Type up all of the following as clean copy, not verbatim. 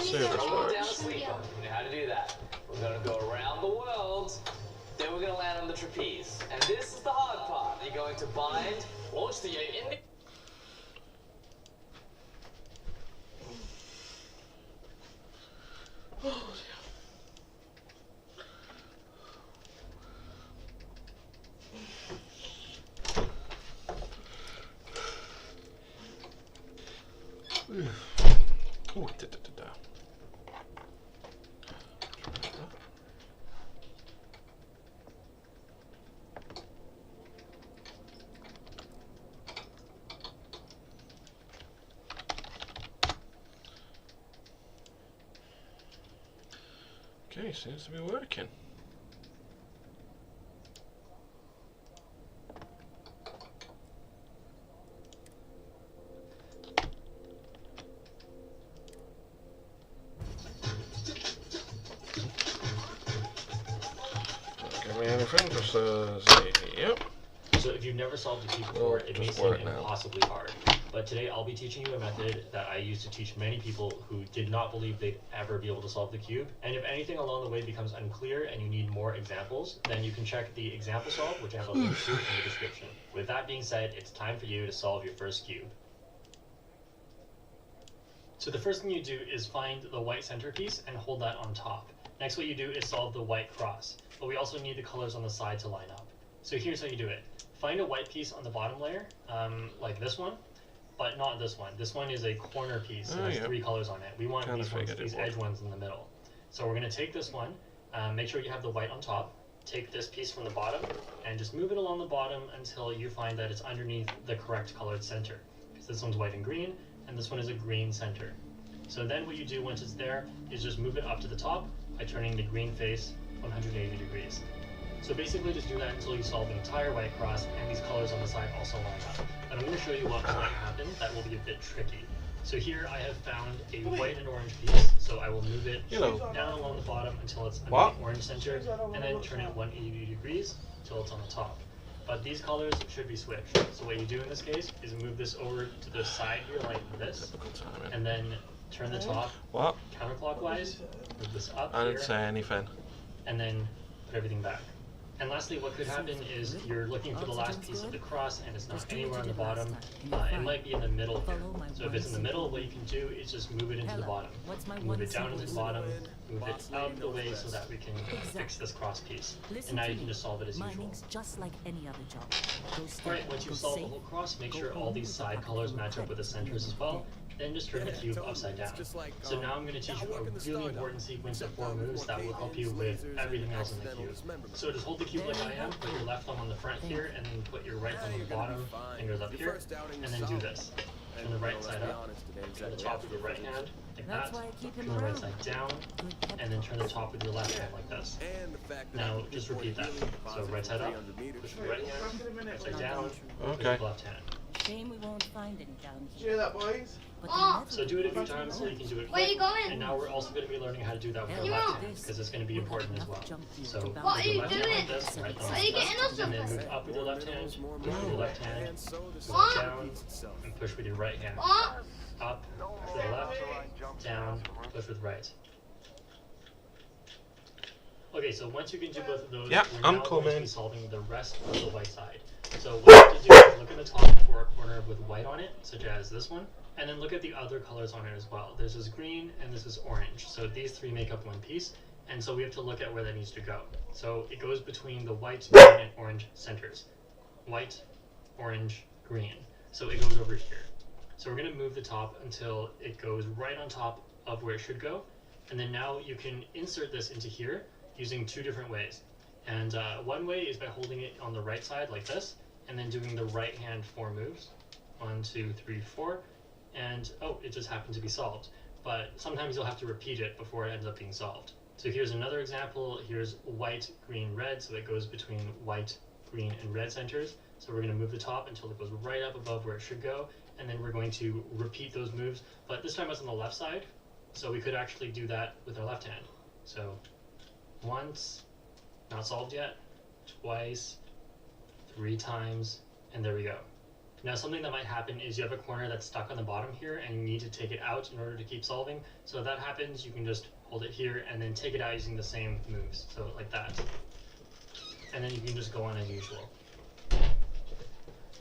see how this Down a works. sleeper. You know how to do that. We're gonna go around the world, then we're gonna land on the trapeze. And this is the hard part. You're going to bind, launch the in. Oh, dear. Oh, da. Okay, seems to be working. Give me anything, just say yep. So if you've never solved a cube before, it may seem impossibly hard. But today I'll be teaching you a method that I used to teach many people who did not believe they'd ever be able to solve the cube. And if anything along the way becomes unclear and you need more examples, then you can check the example solve, which I have a link to in the description. With that being said, it's time for you to solve your first cube. So the first thing you do is find the white centerpiece and hold that on top. Next, what you do is solve the white cross, but we also need the colors on the side to line up. So here's how you do it. Find a white piece on the bottom layer, like this one, but not this one. This one is a corner piece, so there's 3 colors on it. We want these edge ones in the middle. So we're going to take this one, make sure you have the white on top, take this piece from the bottom, and just move it along the bottom until you find that it's underneath the correct colored center. So this one's white and green, and this one is a green center. So then what you do once it's there is just move it up to the top by turning the green face 180 degrees. So basically just do that until you solve the entire white cross and these colors on the side also line up. And I'm going to show you what might happen that will be a bit tricky. So here I have found a white and orange piece, so I will move it down along the bottom until it's under the orange center, and then turn it 180 degrees until it's on the top. But these colors should be switched. So what you do in this case is move this over to the side here like this, and then turn the top counterclockwise, move this up I didn't here, say anything. and then put everything back. And lastly, what could happen is you're looking for the last piece of the cross and it's not anywhere on the bottom. It might be in the middle here. So if it's in the middle, what you can do is just move it into the bottom. Move it down into the bottom, move it out of the way so that we can fix this cross piece. And now you can just solve it as usual. Just like any other job. Alright, once you've solved the whole cross, make sure all these side colors match up with the centers as well. Then just turn the cube upside down. So now I'm going to teach you a really important sequence of 4 moves that will help you with everything else in the cube. So just hold the cube like I am, put your left thumb on the front here, and then put your right thumb on the bottom, fingers up here, and then do this. Turn the right side up, turn the top with your right hand, like that, turn the right side down, and then turn the top with your left hand like this. Now just repeat that. So right side up, push with the right hand, right side down, push with the left hand. Shame we won't find any down Hear that, boys? So do it a few times so you can do it quick. Where are you going? And now we're also going to be learning how to do that with our left hand, because it's going to be important as well. So What are you left doing? hand like this, right thumb Are you getting us and then something? move up with your left hand, push with your left hand, move What? down, and push with your right hand. What? Up, to the left, down, push with right. Okay, so once you can do both of those, we're now going to be solving the rest of the white side. So what you have to do is look at the top for a corner with white on it, such as this one, and then look at the other colors on it as well. There's this green and this is orange. So these 3 make up one piece, and so we have to look at where that needs to go. So it goes between the white, green, and orange centers. White, orange, green. So it goes over here. So we're going to move the top until it goes right on top of where it should go, and then now you can insert this into here using 2 different ways. And one way is by holding it on the right side like this, and then doing the right hand 4 moves. 1, 2, 3, 4. And, oh, it just happened to be solved. But sometimes you'll have to repeat it before it ends up being solved. So here's another example. Here's white, green, red. So it goes between white, green, and red centers. So we're going to move the top until it goes right up above where it should go. And then we're going to repeat those moves. But this time it's on the left side. So we could actually do that with our left hand. So once, not solved yet, twice, 3 times, and there we go. Now something that might happen is you have a corner that's stuck on the bottom here and you need to take it out in order to keep solving. So if that happens, you can just hold it here and then take it out using the same moves. So like that. And then you can just go on as usual.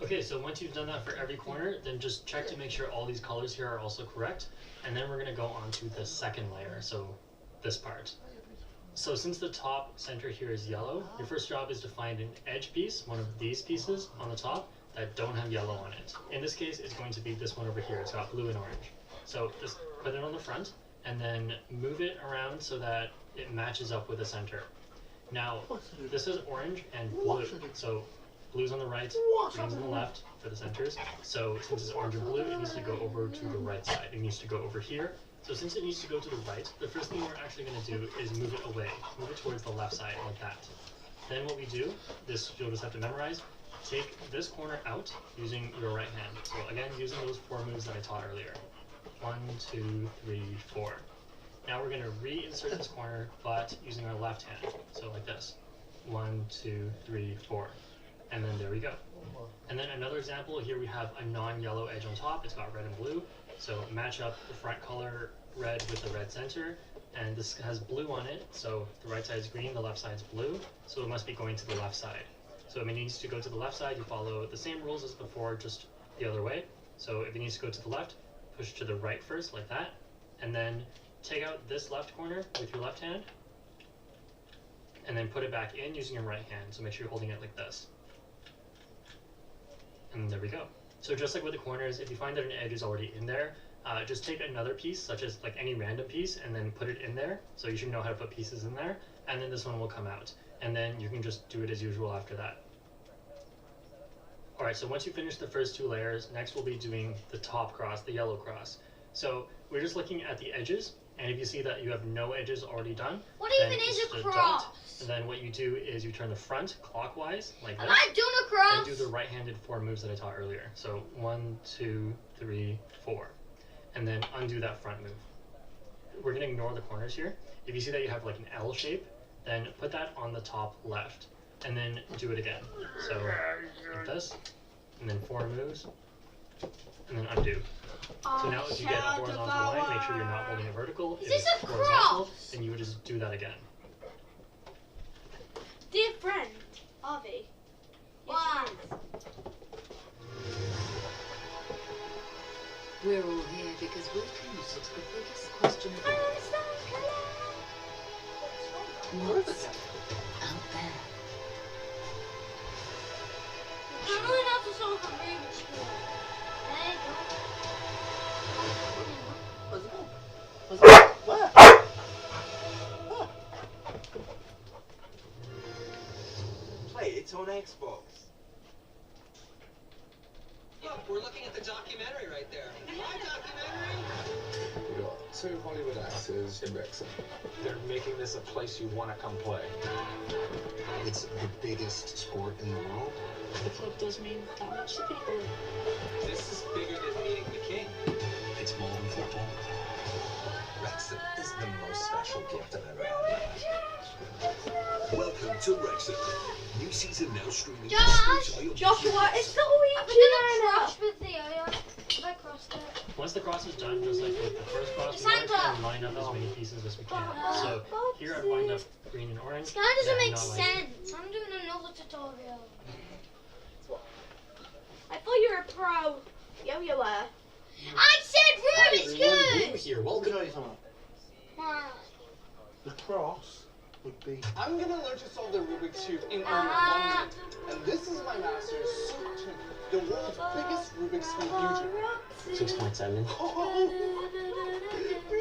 Okay, so once you've done that for every corner, then just check to make sure all these colors here are also correct. And then we're going to go on to the second layer, so this part. So since the top center here is yellow, your first job is to find an edge piece, one of these pieces on the top, that don't have yellow on it. In this case, it's going to be this one over here. It's got blue and orange. So just put it on the front and then move it around so that it matches up with the center. Now, this is orange and blue. So blue's on the right, green's on the left for the centers. So since it's orange and blue, it needs to go over to the right side. It needs to go over here. So since it needs to go to the right, the first thing we're actually going to do is move it away. Move it towards the left side, like that. Then what we do, this you'll just have to memorize, take this corner out using your right hand. So again, using those 4 moves that I taught earlier. 1, 2, 3, 4. Now we're going to reinsert this corner, but using our left hand. So like this. 1, 2, 3, 4. And then there we go. And then another example, here we have a non-yellow edge on top. It's got red and blue. So match up the front color red with the red center. And this has blue on it. So the right side is green, the left side is blue. So it must be going to the left side. So if it needs to go to the left side, you follow the same rules as before, just the other way. So if it needs to go to the left, push to the right first, like that. And then take out this left corner with your left hand. And then put it back in using your right hand. So make sure you're holding it like this. And there we go. So just like with the corners, if you find that an edge is already in there, just take another piece, such as like any random piece, and then put it in there. So you should know how to put pieces in there. And then this one will come out. And then you can just do it as usual after that. Alright, so once you finish the first 2 layers, next we'll be doing the top cross, the yellow cross. So we're just looking at the edges, and if you see that you have no edges already done, What even is a cross? dot. And then what you do is you turn the front clockwise, like this. Am I doing a cross? And do the right-handed 4 moves that I taught earlier. So 1, 2, 3, 4. And then undo that front move. We're going to ignore the corners here. If you see that you have like an L shape, then put that on the top left. And then do it again. So like this. And then 4 moves. And then undo. So now if you get a horizontal line, make sure you're not holding it vertical. Is if this it's a horizontal, cross? then you would just do that again. Dear friend, Harvey. Why? We're all here because we're committed to the biggest question of all. What's out there? I'm going to have to solve a Rubik's Cube. There you go. Play it on Xbox. Look, we're looking at the documentary right there. My documentary? We got 2 Hollywood actors in Wrexham. They're making this a place you want to come play. It's the biggest sport in the world. The club does mean that much to people. This is bigger than meeting the king. It's more than football. Wrexham is the most special gift I've ever had. Welcome to Wrexham. New season now streaming Josh! exclusively on Joshua, it's the I've been doing a cross with the yo-yo. Have I crossed it? Once the cross is done, just like with the first cross, we want to try and line up as many pieces as we can. So here I've lined up green and orange. This kind of doesn't Yeah, make not like- sense. I'm doing another tutorial. I thought you were a pro. Yeah, you were. I said Rubik's Cube! Here, welcome. Wow. The cross would be. I'm gonna learn to solve the Rubik's Cube in under 1 minute. And this is my master, Soup Tube, the world's biggest Rubik's Cube YouTuber. 6.7. Oh,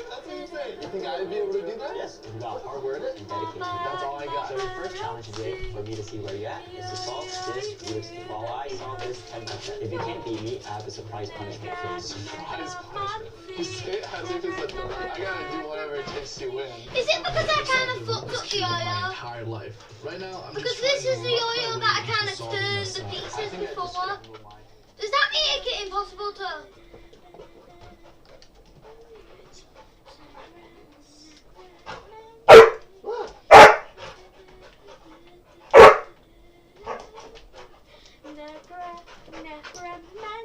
that's insane. You think I'd be able to do that? Yes, it's about hard work and dedication. That's all I got. So your first challenge today, for me to see where you're at, is to solve this Rubik's Cube. While I solve this 10%. If you can't beat me, I have a surprise punishment for you. Surprise punishment. You say it as if it's a I gotta do whatever it takes to win. Is it because I kind of fucked up the My yo-yo? entire life. Right now, I'm Because just this trying is to the work yo-yo my that I way kind into of solving turned this, the I pieces think I just before. gotta move my- Does that make it impossible to... Never, never mind.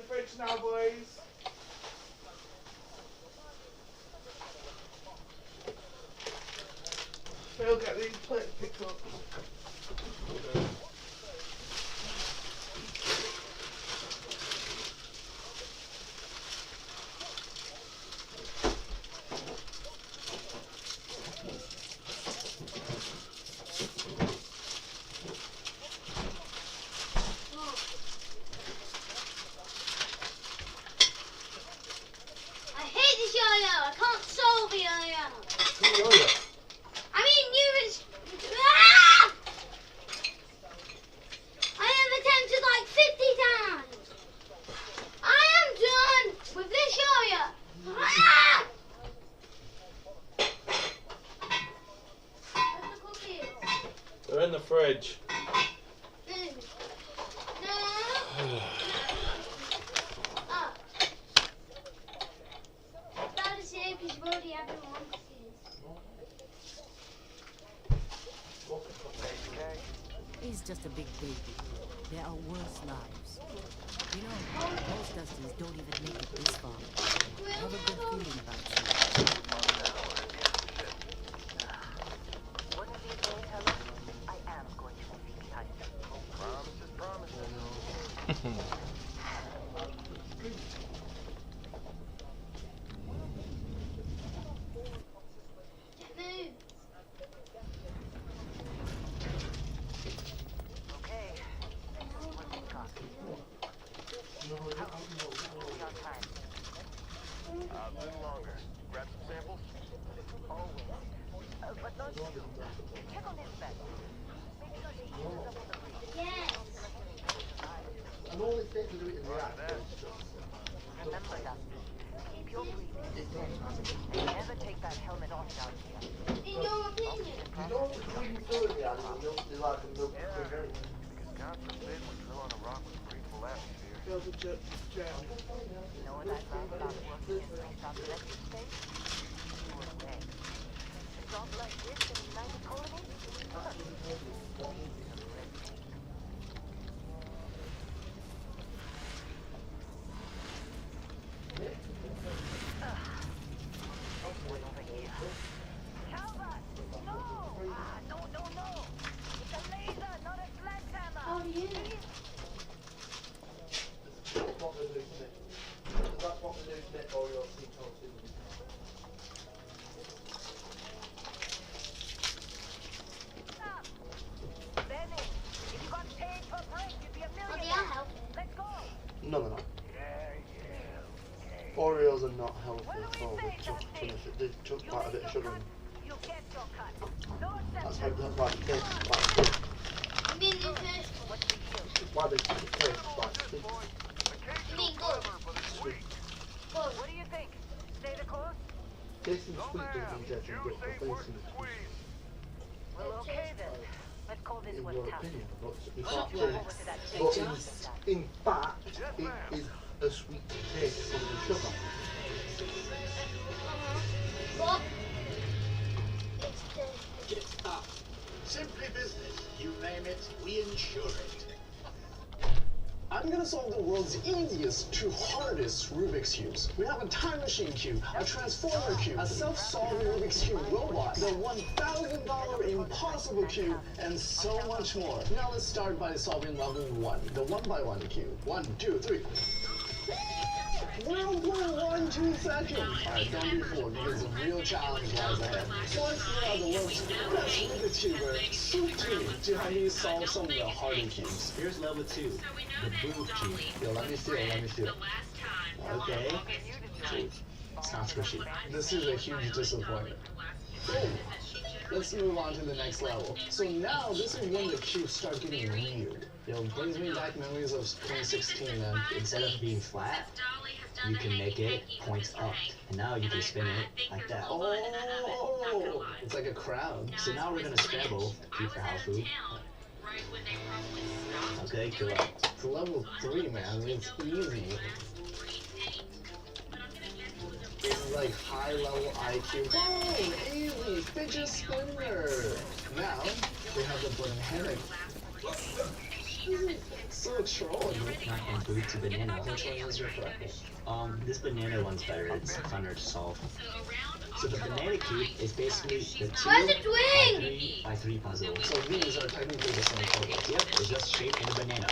fridge now, boys. Phil, get these plates picked up. I hate this yo-yo. I can't solve a yo-yo. Yo-yo. I mean, you was. Ah! I have attempted like 50 times. I am done with this yo-yo. Ah! Where's the cookies? They're in the fridge. Mm. No. Oh. It's bad to say because you already have your own cookies. He's just a big baby. There are worse lives. You know, most Dustins don't even make it this far. Have a good feeling about you. Move. Yes. And all it takes to do it in the act. Remember that. Keep your breathing. Never take that helmet off down here. In your opinion. You don't when you throw it in the act, you'll be like a milk brigade. God forbid we drill on a rock with a breathable atmosphere. Phil's a jerk. You know what I love about working in pre-stop electric space? You were dead. A job like this in the United Colonies? One over here. Calvert! No! No. It's a laser, not a sledgehammer. How do you know? That's what they do to me. That's what they do to me, or you'll see toasted. Stop! Benny, if you got paid for break, you'd be a Oh, they millionaire. are helping. Let's go! No, they're not. Okay. Oreos are not healthy What do at we all. say, They took You quite a make bit of your sugar cut, in. you get your cut. No That's exceptions. why it tastes like fish. You mean the first one? What's the deal? That's why they taste like fish. You mean good? Sweet. Good. What do you think? Stay the course? Tasting sweet doesn't mean tasting good, but tasting Well, okay then. Let's call this in one your tough. opinion. But in We'll fact, go over to that big but job. in fact, it is a sweet taste from the sugar. What? It's the. Get up. Simply business. You name it, we insure it. I'm gonna solve the world's easiest to hardest Rubik's Cubes. We have a time machine cube, a transformer cube, a self-solving Rubik's Cube robot, the $1,000 impossible cube, and so much more. Now let's start by solving level 1, the 1x1 cube. 1, 2, 3. We'll play 1, 2 seconds. Alright, don't be fooled because the real challenge lies ahead. So let's see how the world's best Rubik's Cuber, Soup Team, to help me solve some of the harder cubes. Here's level 2, the Booth Cube. Yo, let me see it. Okay. It's not squishy. This is a huge disappointment. Boom. Let's move on to the next level. So now, this is when the cubes start getting weird. It brings me back memories of 2016, and instead of being flat, you can make it points up. And now you can spin it like that. Oh! It's like a crown. So now we're gonna scramble, Q for Halfu. Okay, correct. For level 3, man, it's easy. It's like high level IQ. Boom! Easy! Fidget spinner! Now, we have the banana. So trolling. Not and blue to banana. Which one is your correct? This banana one's better. It's funner to solve. So the banana cube is basically the 2 Where's the by twin? 3 puzzle. So these are technically the same color. Yep, it's just shaped in a banana.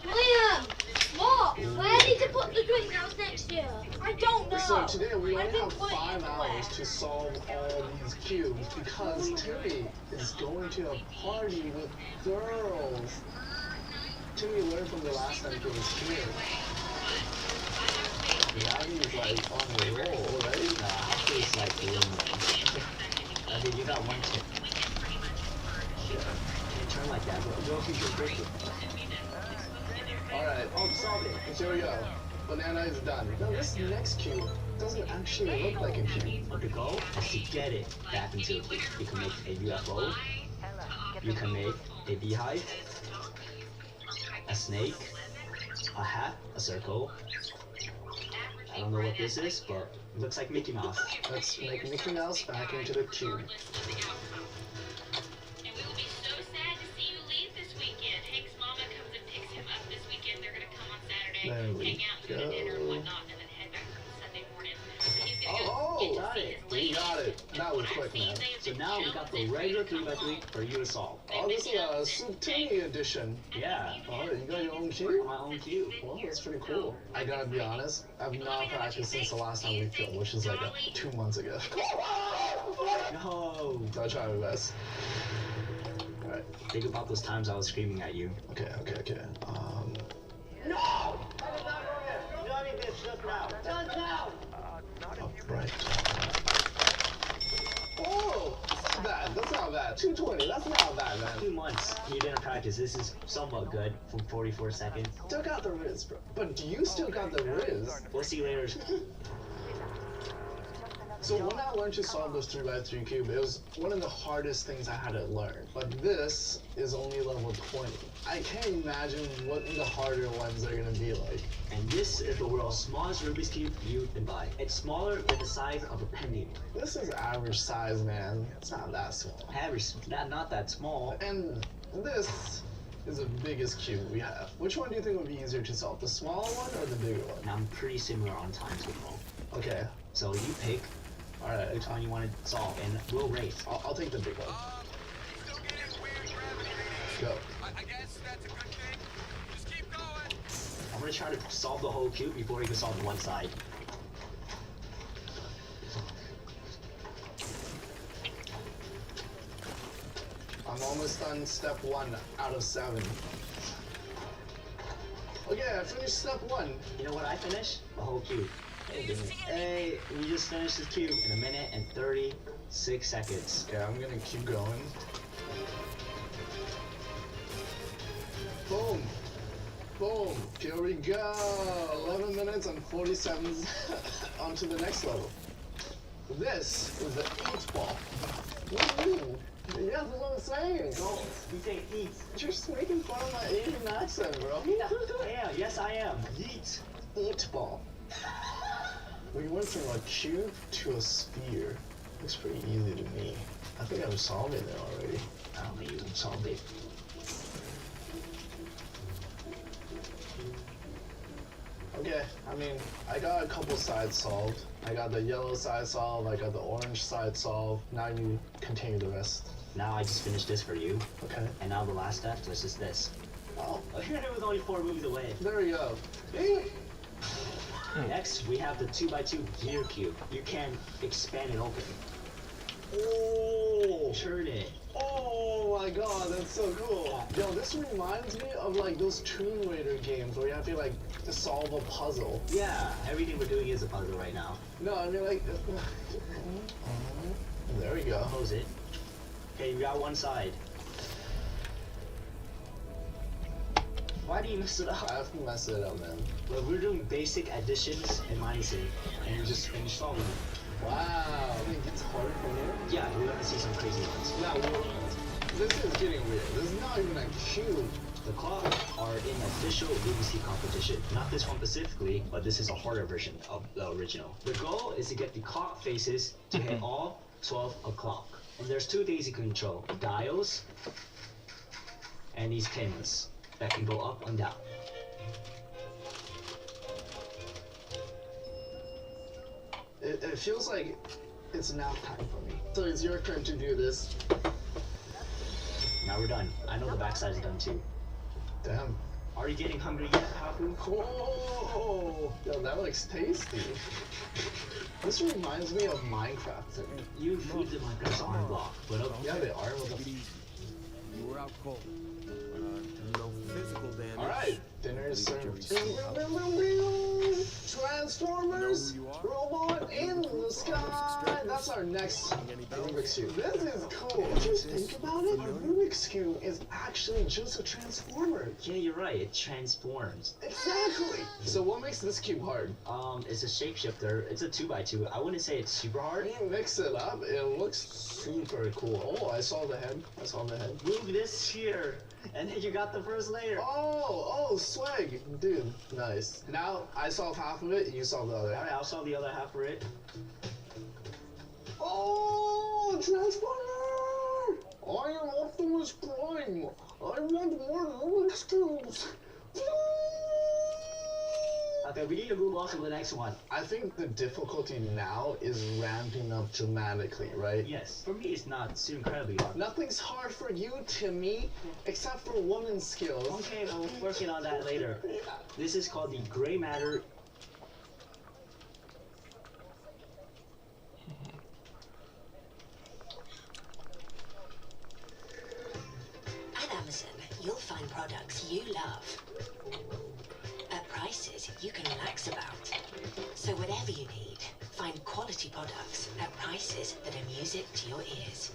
Liam, what? Where I need to put the drink house next year? I don't know. So today we I've only been have putting 5 it hours away. to solve all these cubes because Timmy is going to a party with girls. Timmy learned from the last time he was here. Now he's like on the roll, right? Nah, Hopkins like the I mean, you got one tip. Yeah. Can't turn like that, bro. You'll keep your break. Alright, Oh, solve it. here we go. Banana is done. Now this next cube doesn't actually look like a cube. But the goal is to get it back into a cube. You can make a UFO. You can make a beehive. A snake. A hat. A circle. I don't know what this is, but it looks like Mickey Mouse. Let's make Mickey Mouse back into the cube. And we will be so sad to see you leave this weekend. Hank's mama comes and picks him up this weekend. They're gonna come on Saturday, There we hang out, do dinner and go. whatnot, and then head back on Sunday morning. So he's gonna go Oh, got it. we got it. That was quick, man. So now we got the regular 3x3 for you to solve. Oh, this is a Soup Timmy edition. Yeah. Oh, you got your own cube? My own cube. Well, that's pretty cool. I gotta be honest, I've not practiced since the last time we filmed, which is like 2 months ago. No. I'll try my best. Alright, Think about those times I was screaming at you. okay. No! That is not going in. Johnny did just now. Just now! Upright. Oh! That's not bad. That's not bad. 220. That's not bad, man. 2 months. You didn't practice. This is somewhat good from 44 seconds. Still got the Riz, bro. But you still got the Riz. We'll see you later. So when I learned to solve this 3x3 cube, it was one of the hardest things I had to learn. But this is only level 20. I can't imagine what the harder ones are gonna be like. And this is the world's smallest Rubik's Cube you can buy. It's smaller than the size of a penny. This is average size, man. It's not that small. Average, not that small. And this is the biggest cube we have. Which one do you think would be easier to solve? The smaller one or the bigger one? And I'm pretty similar on times with both. Okay. So you pick Alright. which one you want to solve, and we'll race. I'll take the big one. Go. I guess that's a good thing. Just keep going. I'm gonna try to solve the whole cube before we can solve one side. I'm almost done step 1 out of 7. Okay, I finished step 1. You know what I finished? The whole cube. Hey, we just finished this cube in 1 minute and 36 seconds. Okay, I'm gonna keep going. Boom. Boom. Here we go. 11 minutes and 47 onto the next level. This is the eat ball. Woo! Yeah, that's what I'm saying. Go. You say eat. You're just making fun of my Asian accent, bro. Yeah, yes I am. Yeet. Eat ball. We went from a cube to a sphere. Looks pretty easy to me. I think I've solved it already. I don't think you can solve it. Okay, I mean, I got a couple sides solved. I got the yellow side solved, I got the orange side solved. Now you continue the rest. Now I just finished this for you. Okay. And now the last step is just this. Oh, It was only 4 moves away. there we go. Next, we have the 2x2 gear cube. You can expand it open. Oh! Turn it. Oh my god, that's so cool. Yo, this reminds me of like those Tomb Raider games where you have to like solve a puzzle. Yeah, everything we're doing is a puzzle right now. No, I mean like... There we go. Close it. Okay, you got one side. Why do you mess it up? I have to mess it up, man. Well, we're doing basic additions and minusing, and you just finish solving it. Wow. I think it's harder from here. Yeah, we're gonna see some crazy ones. Now, this is getting weird. This is not even a cube. The clocks are in official BBC competition. Not this one specifically, but this is a harder version of the original. The goal is to get the clock faces to hit all 12 o'clock. And there's 2 things you can control. Dials and these pins. that can go up and down. It feels like it's nap time for me. So it's your turn to do this. Now we're done. I know the backside is done too. Damn. Are you getting hungry yet, Haku? Oh, yo, that looks tasty. This reminds me of Minecraft. You food in Minecraft's arm block, but okay. Yeah, they are. You were out cold. No physical damage. Alright, dinner is served. Transformers, robot in the sky. That's our next Rubik's Cube. This is cool. If you think about it, a Rubik's Cube is actually just a transformer. Yeah, you're right. It transforms. Exactly. So what makes this cube hard? It's a shapeshifter. It's a 2x2. I wouldn't say it's super hard. When you mix it up, it looks super cool. Oh, I saw the head. I saw the head. Move this here. And then you got the first layer. Oh, swag. Dude, nice. Now, I solved half of it, you solved the other. Alright, I'll solve the other half for it. Oh, Transformer! I am Optimus Prime. I want more Rubik's Cubes. Okay, we need to move on to the next one. I think the difficulty now is ramping up dramatically, right? Yes. For me, it's not too incredibly hard. Nothing's hard for you, Timmy, except for woman's skills. Okay, we'll working on that later. This is called the gray matter. At Amazon, you'll find products you love at prices you can relax about. So whatever you need, find quality products at prices that are music to your ears.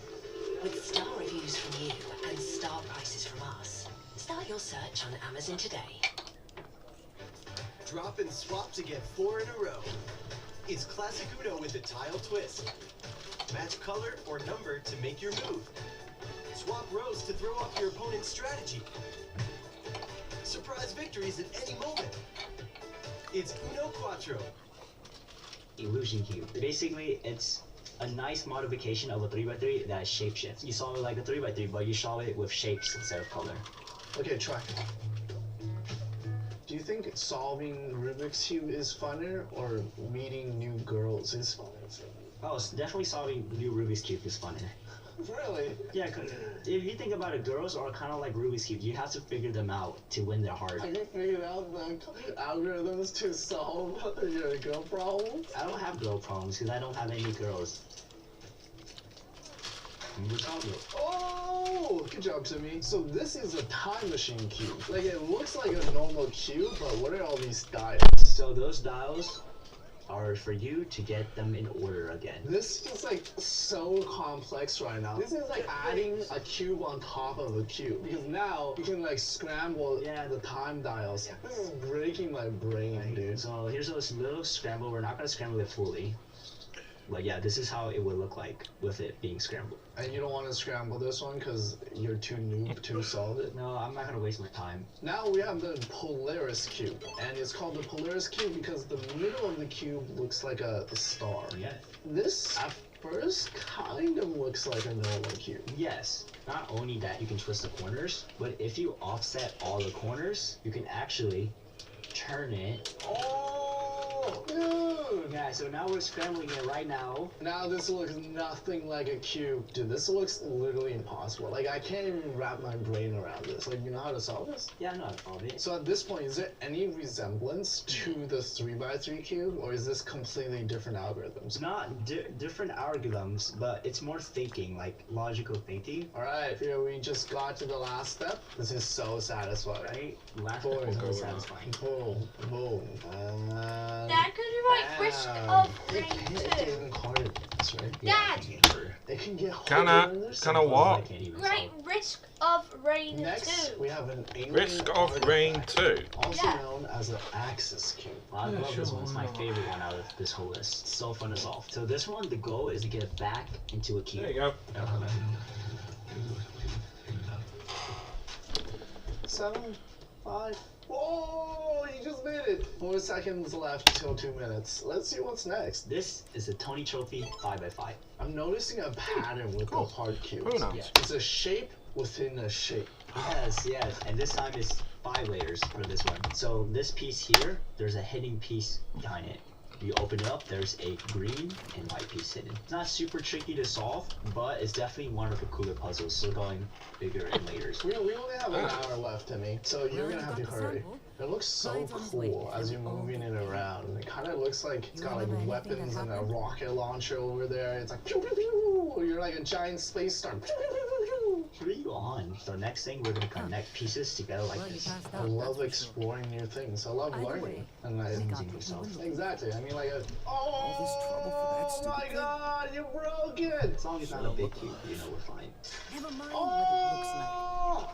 With star reviews from you and star prices from us, start your search on Amazon today. Drop and swap to get 4 in a row. It's classic Uno with a tile twist. Match color or number to make your move. Swap rows to throw off your opponent's strategy. Surprise victories at any moment. It's Uno Quattro. Illusion Cube. Basically, it's a nice modification of a 3x3 that shapeshifts. You solve it like a 3x3, but you solve it with shapes instead of color. Okay, try. Do you think solving Rubik's Cube is funner or meeting new girls is funner? Oh, it's definitely solving new Rubik's Cube is funner. Really? Yeah, cause if you think about it, girls are kind of like Rubik's Cube. You have to figure them out to win their heart. Have you figured out the algorithms to solve your girl problems? I don't have girl problems because I don't have any girls. Oh, good job, Timmy. So this is a time machine cube. Like, it looks like a normal cube, but what are all these dials? So those dials are for you to get them in order again. This is like so complex right now. This is like adding a cube on top of a cube, because now you can like scramble the time dials. This is breaking my brain, dude. So here's a little scramble. We're not gonna scramble it fully. But yeah, this is how it would look like with it being scrambled. And you don't want to scramble this one because you're too noob to solve it? No, I'm not going to waste my time. Now we have the Polaris Cube. And it's called the Polaris Cube because the middle of the cube looks like a star. Yeah. This, at first, kind of looks like a normal cube. Yes. Not only that, you can twist the corners, but if you offset all the corners, you can actually turn it. Oh, dude! Yeah, so now we're scrambling it right now. Now this looks nothing like a cube. Dude, this looks literally impossible. Like, I can't even wrap my brain around this. Like, you know how to solve this? Yeah, I know how to solve it. So at this point, is there any resemblance to the 3x3 cube, or is this completely different algorithms? Not different algorithms, but it's more thinking, like logical thinking. Alright, here we just got to the last step. This is so satisfying. Right? Last step is so satisfying. Boom, boom. Dad, could you write Risk of Rain 2? Dad! It can get Kinda what? Great Risk of Rain 2. Next, we have an alien Risk of Rain 2. Also known as an Axis Cube. I love this one. It's my favorite one out of this whole list. It's so fun to solve. So this one, the goal is to get it back into a cube. There you go. 7, 5. Whoa! You just made it. 4 seconds left till 2 minutes. Let's see what's next. This is a Tony Trophy 5x5. I'm noticing a pattern with the hard cubes. Who knows? Yeah. It's a shape within a shape. Yes, yes. And this time it's 5 layers for this one. So this piece here, there's a hidden piece behind it. You open it up, there's a green and white piece hidden. It's not super tricky to solve, but it's definitely one of the cooler puzzles, so going bigger in layers. We only have an hour left, Timmy, so you're gonna have to hurry. It looks so cool as you're moving it around. It kind of looks like it's got like weapons and a rocket launcher over there. It's like pew pew pew. You're like a giant space star. Pew, pew, pew, pew. Here you on. So next thing, we're gonna connect pieces together like this. I love exploring new things. I love learning and yourself. Exactly. I mean, like, oh my God, you broke it. As long as it's not a big cube, you know we're fine. Never mind what it looks like.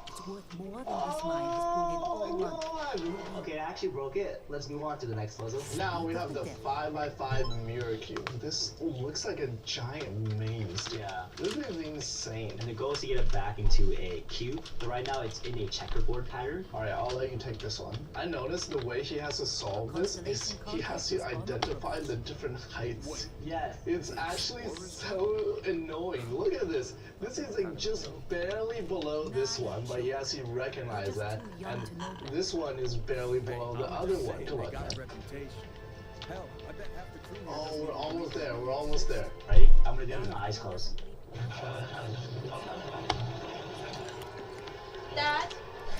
It's worth more than this mine has pulled in all month. Okay, I actually broke it. Let's move on to the next puzzle. Now we have the 5x5 mirror cube. This looks like a giant maze. Yeah. This is insane. And the goal is to get it back into a cube. But right now it's in a checkerboard pattern. Alright, I'll let you take this one. I noticed the way he has to solve this is he has to identify the different heights. Yes. It's actually so annoying. Look at this. This is like just barely below this one, but he has to recognize that. And this one is barely below the other one. Come on, man. Oh, we're almost there. We're almost there. Right? I'm gonna do it with my eyes closed. Dad,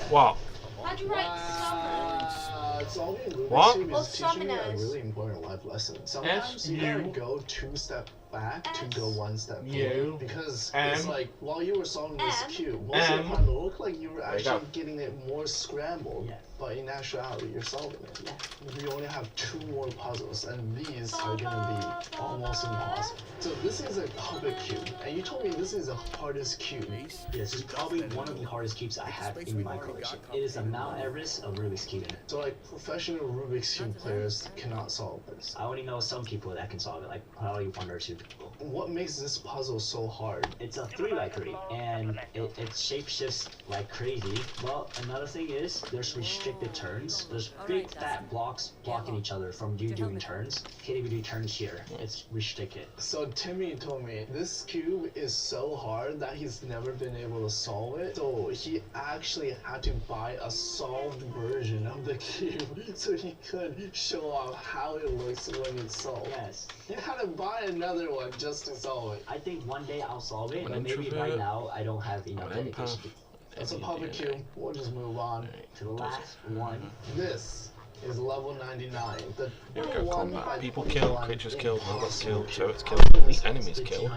What? how'd you write summer? Solving Rubik's What? Cube Well, is teaching you a summoners. really important life lesson. Sometimes you gotta go 2 steps back to go 1 step forward. Because it's like, while you were solving this cube, most of the time it looked like you were actually getting it more scrambled. But in actuality, you're solving it. You only have 2 more puzzles, and these are gonna be almost impossible. So this is a Rubik's Cube, and you told me this is the hardest cube. Yes, this is probably one of the hardest cubes I have in my collection. It is a Mount Everest of Rubik's Cube. So like, professional Rubik's Cube players cannot solve this. I only know some people that can solve it, like probably 1 or 2 people. What makes this puzzle so hard? It's a 3x3, and it shape shifts like crazy. Well, another thing is, there's restricted turns. There's big fat blocks blocking each other from you doing turns. Can't even do turns here. It's restricted. So Timmy told me this cube is so hard that he's never been able to solve it. So he actually had to buy a solved version of the cube so he could show off how it looks when it's solved. Yes. He had to buy another one just to solve it. I think one day I'll solve it, I'm but an maybe introvert. right now I don't have enough I'm an dedication. empath. That's a public cube. We'll just move on. To the last one. This is level 99. The Here we go, one combat. by People kill, 21 creatures kill, robots impossible kill, turrets kill, cube. elite enemies kill.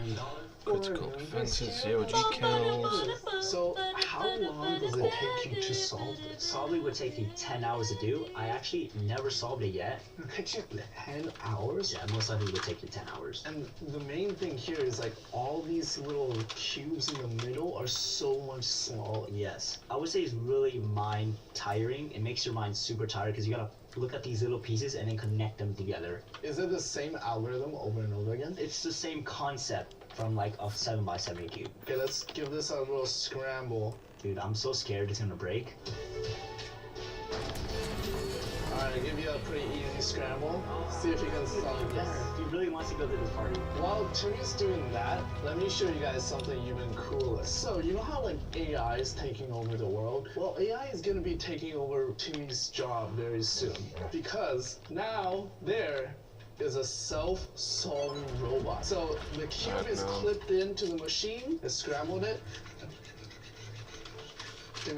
Critical defenses, 0G kills. So how long does it take you to solve this? Probably would take you 10 hours to do. I actually never solved it yet. It takes you 10 hours? Yeah, most likely would take you 10 hours. And the main thing here is like all these little cubes in the middle are so much smaller. Yes. I would say it's really mind tiring. It makes your mind super tired because you gotta look at these little pieces and then connect them together. Is it the same algorithm over and over again? It's the same concept from like a 7x7 cube. Okay, let's give this a little scramble. Dude, I'm so scared it's gonna break. Alright, I'll give you a pretty easy scramble. See if you can solve this. He really wants to go to this party. While Timmy's doing that, let me show you guys something even cooler. So, you know how like AI is taking over the world? Well, AI is gonna be taking over Timmy's job very soon. Because now there is a self-solving robot. So the cube is clipped into the machine, it scrambled it,